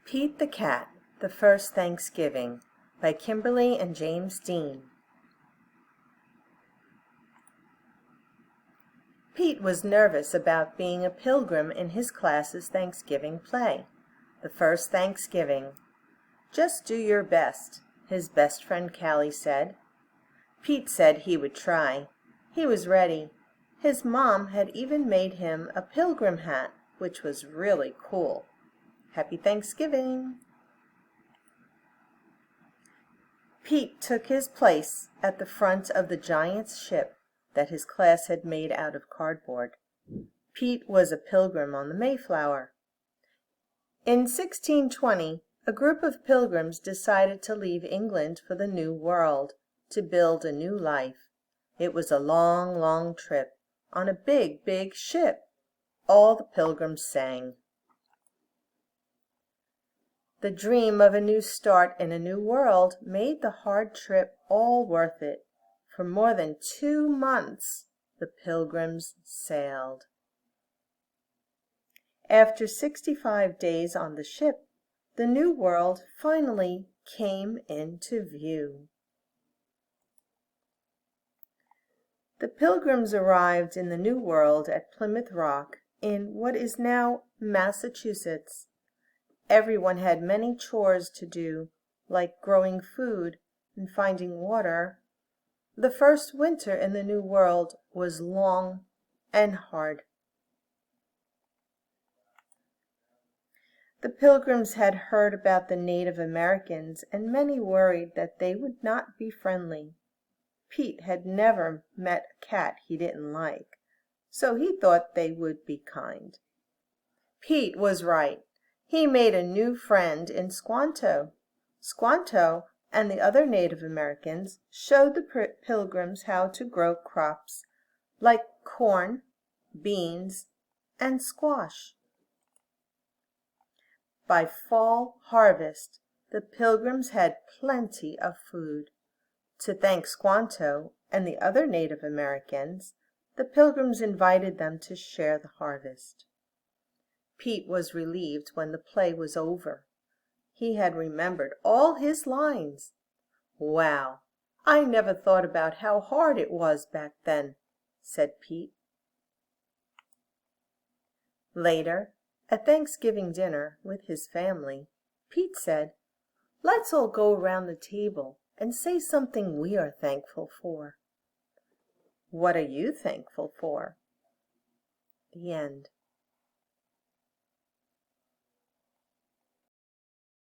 Pete the Cat, The First Thanksgiving by Kimberly and James Dean. Pete was nervous about being a pilgrim in his class's Thanksgiving play, The First Thanksgiving. "Just do your best," his best friend Callie said. Pete said he would try. He was ready. His mom had even made him a pilgrim hat, which was really cool. Happy Thanksgiving! Pete took his place at the front of the giant ship that his class had made out of cardboard. Pete was a pilgrim on the Mayflower. In 1620, a group of pilgrims decided to leave England for the New World, to build a new life. It was a long, long trip, on a big, big ship. All the pilgrims sang. The dream of a new start in a new world made the hard trip all worth it. For more than 2 months, the pilgrims sailed. After 65 days on the ship, the new world finally came into view. The pilgrims arrived in the new world at Plymouth Rock in what is now Massachusetts. Everyone had many chores to do, like growing food and finding water. The first winter in the New World was long and hard. The pilgrims had heard about the Native Americans, and many worried that they would not be friendly. Pete had never met a cat he didn't like, so he thought they would be kind. Pete was right. He made a new friend in Squanto. Squanto and the other Native Americans showed the pilgrims how to grow crops like corn, beans, and squash. By fall harvest, the pilgrims had plenty of food. To thank Squanto and the other Native Americans, the pilgrims invited them to share the harvest. Pete was relieved when the play was over. He had remembered all his lines. "Wow, I never thought about how hard it was back then," said Pete. Later, at Thanksgiving dinner with his family, Pete said, "Let's all go around the table and say something we are thankful for." "What are you thankful for?" The end.